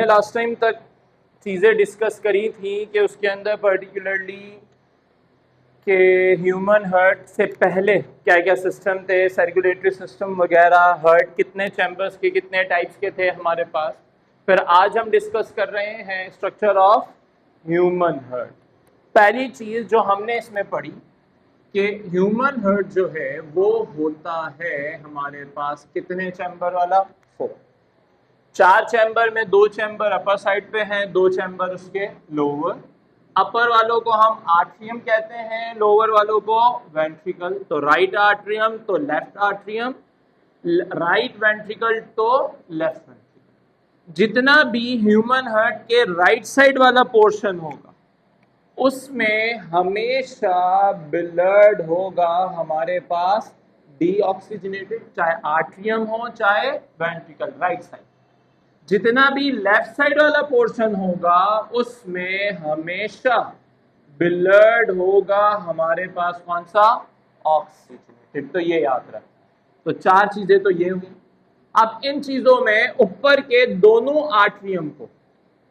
हमने last time तक चीज़ें डिस्कस करी थी कि उसके अंदर पर्टिकुलरली कि ह्यूमन हार्ट से पहले क्या क्या सिस्टम थे, सर्कुलेटरी सिस्टम वगैरह, हार्ट कितने चैम्बर्स के, कितने टाइप्स के थे हमारे पास। फिर आज हम डिस्कस कर रहे हैं स्ट्रक्चर ऑफ ह्यूमन हार्ट। पहली चीज़ जो हमने इसमें पढ़ी कि ह्यूमन हार्ट जो है वो होता है हमारे पास कितने चैम्बर वाला? 4। 4 चैम्बर में 2 चैम्बर अपर साइड पे हैं, 2 चैम्बर उसके लोअर। अपर वालों को हम आर्ट्रियम कहते हैं, लोअर वालों को वेंट्रिकल। तो राइट आर्ट्रियम तो लेफ्ट आर्ट्रियम, राइट वेंट्रिकल तो लेफ्ट वेंट्रिकल। जितना भी ह्यूमन हार्ट के राइट साइड वाला पोर्शन होगा उसमें हमेशा ब्लड होगा हमारे पास डीऑक्सीजनेटेड, चाहे आर्ट्रियम हो चाहे वेंट्रिकल, राइट साइड। जितना भी लेफ्ट साइड वाला पोर्शन होगा उसमें हमेशा ब्लड होगा हमारे पास कौन सा? ऑक्सीजनेटेड। तो ये याद रखना। तो 4 चीजें तो ये हुई। अब इन चीजों में ऊपर के दोनों आर्ट्रियम को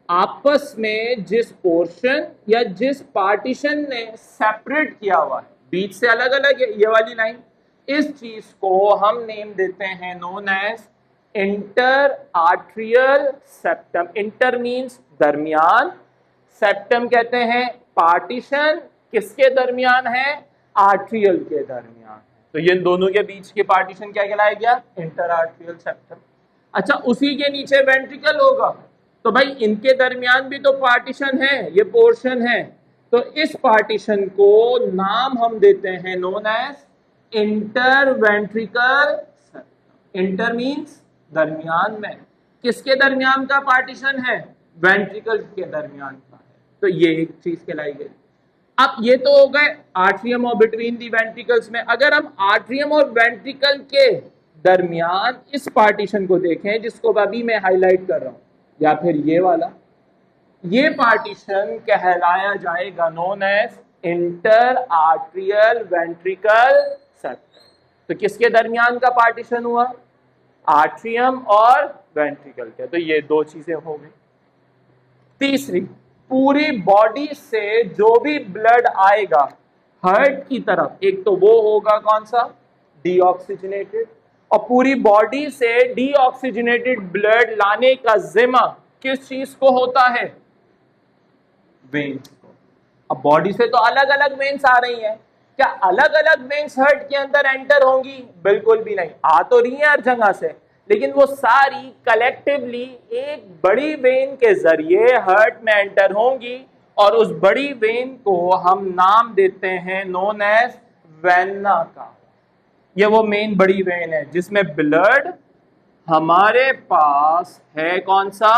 आपस में जिस पोर्शन या जिस पार्टीशन ने सेपरेट किया हुआ है, बीच से अलग अलग है ये वाली लाइन, इस चीज को हम नेम देते हैं known as inter atrial septum. Inter means दरमियान, सेप्टम कहते हैं पार्टीशन। किसके दरमियान है? आर्ट्रियल के दरमियान। तो ये दोनों के बीच के पार्टीशन क्या कहलाया गया? Inter atrial septum. अच्छा, उसी के नीचे वेंट्रिकल होगा, तो भाई इनके दरमियान भी तो पार्टीशन है, ये पोर्शन है। तो इस पार्टीशन को नाम हम देते हैं known as inter ventricle septum. Inter means दरमियान में। किसके दरमियान का पार्टीशन है? वेंट्रिकल के दरमियान का है। तो ये एक चीज कहलाई गई। अब ये तो हो गए आर्ट्रियम और बिटवीन दी वेंट्रिकल्स में। अगर हम आर्ट्रियम और वेंट्रिकल के दरमियान इस पार्टीशन को देखें जिसको अभी मैं हाईलाइट कर रहा हूं, या फिर ये वाला, ये पार्टीशन कहलाया जाएगा known as inter atrial ventricle septum. तो किसके दरमियान का पार्टीशन हुआ? आर्ट्रियम और वेंट्रिकल के। तो ये 2 चीजें हो गई। तीसरी, पूरी बॉडी से जो भी ब्लड आएगा हार्ट की तरफ, एक तो वो होगा कौन सा? डीऑक्सीजनेटेड। और पूरी बॉडी से डीऑक्सीजनेटेड ब्लड लाने का जिम्मा किस चीज को होता है? वेन्स को। अब बॉडी से तो अलग अलग वेन्स आ रही हैं, क्या अलग अलग वेन्स हार्ट के अंदर एंटर होंगी? बिल्कुल भी नहीं। आ तो रही है हर जगह से, लेकिन वो सारी कलेक्टिवली एक बड़ी वेन के जरिए हार्ट में एंटर होंगी, और उस बड़ी वेन को हम नाम देते हैं नोन एज वेना का। ये वो मेन बड़ी वेन है जिसमें ब्लड हमारे पास है कौन सा?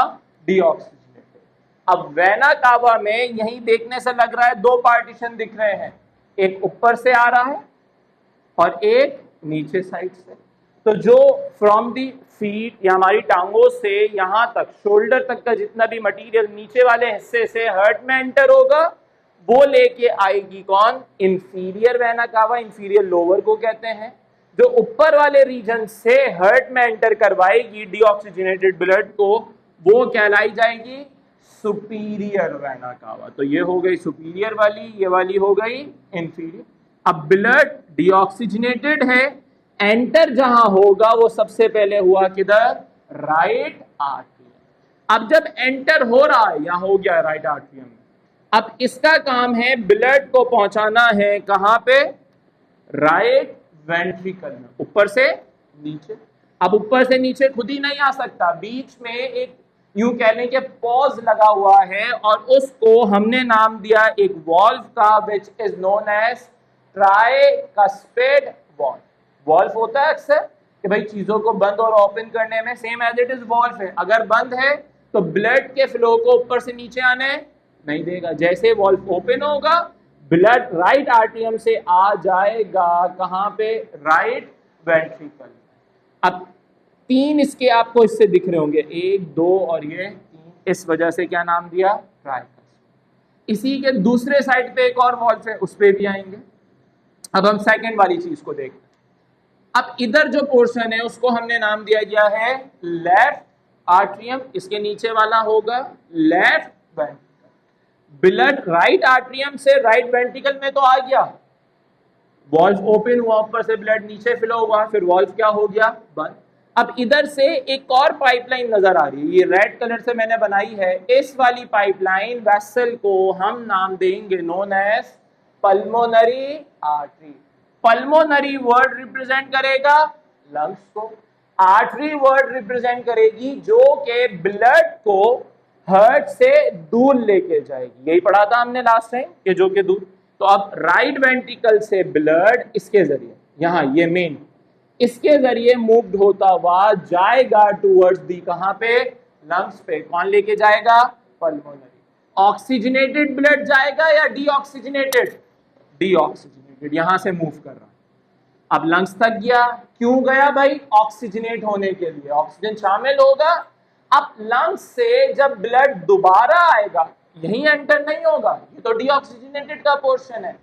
डीऑक्सीजनेटेड। अब वेना कावा में यही देखने से लग रहा है 2 पार्टीशन दिख रहे हैं, एक ऊपर से आ रहा है और एक नीचे साइड से। तो जो फ्रॉम दी फीट या हमारी टांगों से यहां तक शोल्डर तक का जितना भी मटेरियल नीचे वाले हिस्से से हार्ट में एंटर होगा वो लेके आएगी कौन? Inferior vena cava. Inferior lower को कहते हैं। जो ऊपर वाले रीजन से हार्ट में एंटर करवाएगी डीऑक्सीजनेटेड ब्लड को वो कहलाई जाएगी सुपीरियर वेना कावा। तो ये हो गई सुपीरियर वाली, ये वाली हो गई इंफीरियर। अब ब्लड डीऑक्सीजनेटेड है, एंटर जहां होगा वो सबसे पहले हुआ किधर? Right atrium. अब जब एंटर हो रहा है, यहां हो गया राइट आर्ट्रियम में, अब इसका काम है ब्लड को पहुंचाना है कहां पे? राइट वेंट्रिकल में, ऊपर से नीचे। अब ऊपर से नीचे खुद ही नहीं आ सकता, बीच में एक यूं कह लें कि पॉज लगा हुआ है, और उसको हमने नाम दिया एक वॉल्व का, which is known as tricuspid valve. Valve होता है अक्सर कि भाई चीजों को बंद और ओपन करने में, same as it is valve है। अगर बंद है तो ब्लड के फ्लो को ऊपर से नीचे आने नहीं देगा। जैसे वॉल्व ओपन होगा ब्लड राइट आर्ट्रियम से आ जाएगा कहां पे? Right ventricle. अब 3 इसके आपको इससे दिख रहे होंगे, 1 2 और ये 3, इस वजह से क्या नाम दिया? ट्राइकस्पिड। इसी के दूसरे साइड पे एक और वॉल्व है, उस पर भी आएंगे। अब हम सेकंड वाली चीज को देखते हैं। अब इधर जो पोर्शन है उसको हमने नाम दिया गया है लेफ्ट आर्ट्रियम, इसके नीचे वाला होगा left ventricle. Blood right atrium से राइट वेंट्रिकल में तो आ गया, वॉल्व ओपन हुआ, ऊपर से ब्लड नीचे फ्लो हुआ, फिर वॉल्व क्या हो गया, बंद। अब इधर से एक और पाइपलाइन नजर आ रही है, ये रेड कलर से मैंने बनाई है। इस वाली पाइपलाइन वेसल को हम नाम देंगे known as pulmonary artery. Pulmonary word represent करेगा लंग्स को, आर्टरी वर्ड रिप्रेजेंट करेगी जो के ब्लड को हार्ट से दूर लेके जाएगी। यही पढ़ा था हमने लास्ट टाइम कि जो के दूर। तो अब राइट वेंट्रिकल से ब्लड इसके जरिए, यहां ये मेन, इसके जरिए मूव्ड होता हुआ जाएगा टूवर्ड्स दी, कहां पे, लंग्स पे। कौन लेके जाएगा, पल्मोनरी। ऑक्सीजनेटेड ब्लड जाएगा या डीऑक्सीजनेटेड, डीऑक्सीजनेटेड, यहां से मूव कर रहा है। अब लंग्स तक गया, क्यों गया भाई, ऑक्सीजनेट होने के लिए, ऑक्सीजन शामिल होगा। अब लंग्स से जब ब्लड दोबारा आएगा, यहीं एंटर नहीं होगा, ये तो डीऑक्सीजनेटेड का पोर्शन है।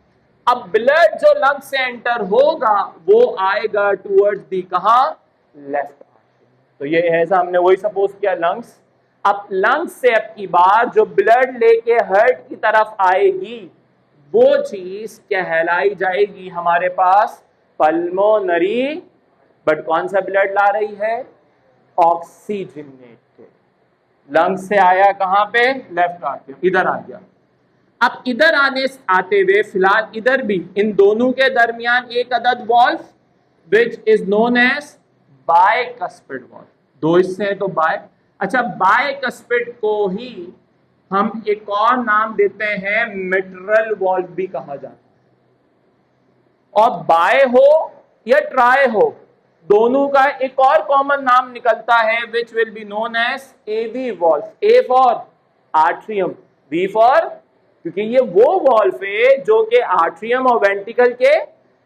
अब ब्लड जो लंग्स से एंटर होगा वो आएगा टूवर्ड्स दी, कहां, लेफ्ट। तो ये ऐसा हमने वही सपोज किया लंग्स। अब लंग्स से अब की बार जो ब्लड लेके हार्ट की तरफ आएगी वो चीज कहलाई जाएगी हमारे पास पल्मोनरी। बट कौन सा ब्लड ला रही है, ऑक्सीजनेटेड। लंग्स से आया कहां पे, लेफ्ट आर्टरी, इधर आ गया। अब इधर आते हुए फिलहाल इधर भी इन दोनों के दरमियान एक अदद valve which is known as bicuspid valve. दो हिस्से हैं तो बाय, अच्छा बायकस्पिड को ही हम एक और नाम देते हैं मिट्रल वॉल्व भी कहा जाता है। और बाय हो या ट्राई हो, दोनों का एक और कॉमन नाम निकलता है which will be known as AV valve. A for atrium, V for, क्योंकि ये वो वॉल्व है जो कि आर्ट्रियम और वेंट्रिकल के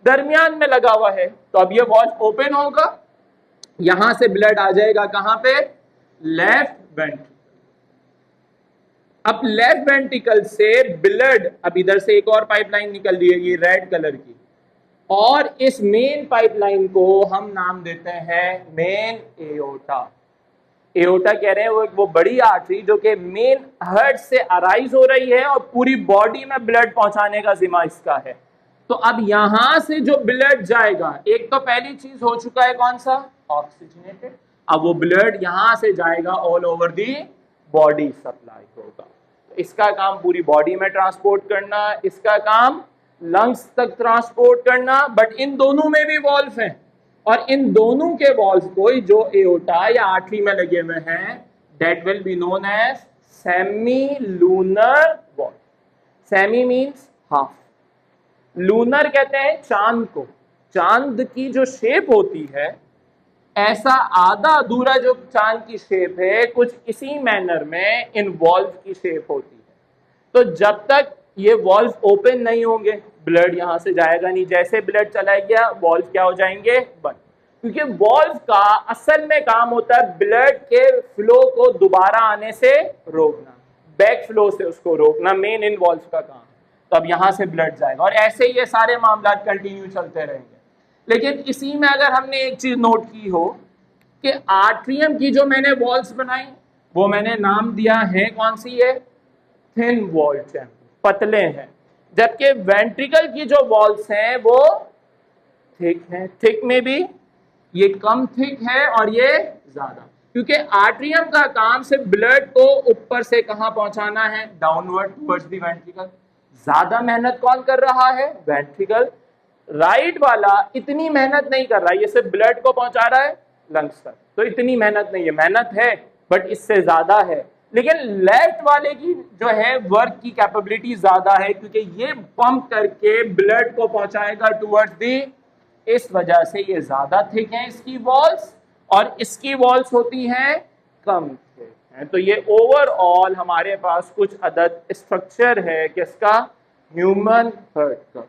दरमियान में लगा हुआ है। तो अब ये वॉल्व ओपन होगा, यहां से ब्लड आ जाएगा कहां पे, लेफ्ट वेंट्रिकल। अब लेफ्ट वेंट्रिकल से ब्लड, अब इधर से एक और पाइपलाइन निकल रही है, ये रेड कलर की, और इस मेन पाइपलाइन को हम नाम देते हैं मेन एओर्टा। एओर्टा कह रहे हैं वो बड़ी आर्टरी जो कि मेन हार्ट से अराइज हो रही है और पूरी बॉडी में ब्लड पहुंचाने का जिम्मा इसका है। तो अब यहां से जो ब्लड जाएगा, एक तो पहली चीज हो चुका है कौन सा, ऑक्सीजनेटेड। अब वो ब्लड यहां से जाएगा all over the body supply होगा। इसका काम पूरी बॉडी में ट्रांसपोर्ट करना, इसका काम लंग्स तक ट्रांसपोर्ट करना। बट इन दोनों में भी वॉल्व हैं और इन दोनों के वॉल्व को जो एओर्टा या आर्टरी में लगे हुए हैं that will be known as semi lunar valve. Semi means half, lunar कहते हैं चांद को। चांद की जो शेप होती है, ऐसा आधा अधूरा जो चांद की शेप है, कुछ इसी मैनर में इन वॉल्व की शेप होती है। तो जब तक ये वॉल्व ओपन नहीं होंगे, ब्लड यहां से जाएगा नहीं। जैसे ब्लड चला गया, वॉल्व क्या हो जाएंगे, बंद। क्योंकि वॉल्व का असल में काम होता है ब्लड के फ्लो को दोबारा आने से रोकना, बैक फ्लो से उसको रोकना, मेन इन वॉल्व का काम। तो अब यहां से ब्लड जाएगा और ऐसे ये सारे मामला कंटिन्यू चलते रहेंगे। लेकिन इसी में अगर हमने एक चीज नोट की हो कि आर्ट्रियम की जो मैंने वॉल्व्स बनाई वो मैंने नाम दिया है, कौन सी है, थिन वॉल चैम्बर, पतले हैं। जबकि वेंट्रिकल की जो वॉल्व्स हैं वो थिक हैं। थिक में भी ये कम थिक है और ये ज्यादा, क्योंकि आर्ट्रियम का काम सिर्फ ब्लड को ऊपर से कहां पहुंचाना है, डाउनवर्ड टुवर्ड्स द वेंट्रिकल। ज्यादा मेहनत कौन कर रहा है, वेंट्रिकल। राइट वाला इतनी मेहनत नहीं कर रहा है, ये सिर्फ ब्लड को पहुंचा रहा है लंग्स तक, तो इतनी मेहनत नहीं है। मेहनत है बट इससे ज्यादा है। लेकिन लेफ्ट वाले की जो है वर्क की कैपेबिलिटी ज्यादा है, क्योंकि ये पंप करके ब्लड को पहुंचाएगा टुवर्ड्स दी, इस वजह से ये ज्यादा थिक है इसकी वॉल्स और इसकी वॉल्स होती हैं कम थिक है। तो ये ओवरऑल हमारे पास कुछ अदद स्ट्रक्चर है किसका, ह्यूमन हार्ट का।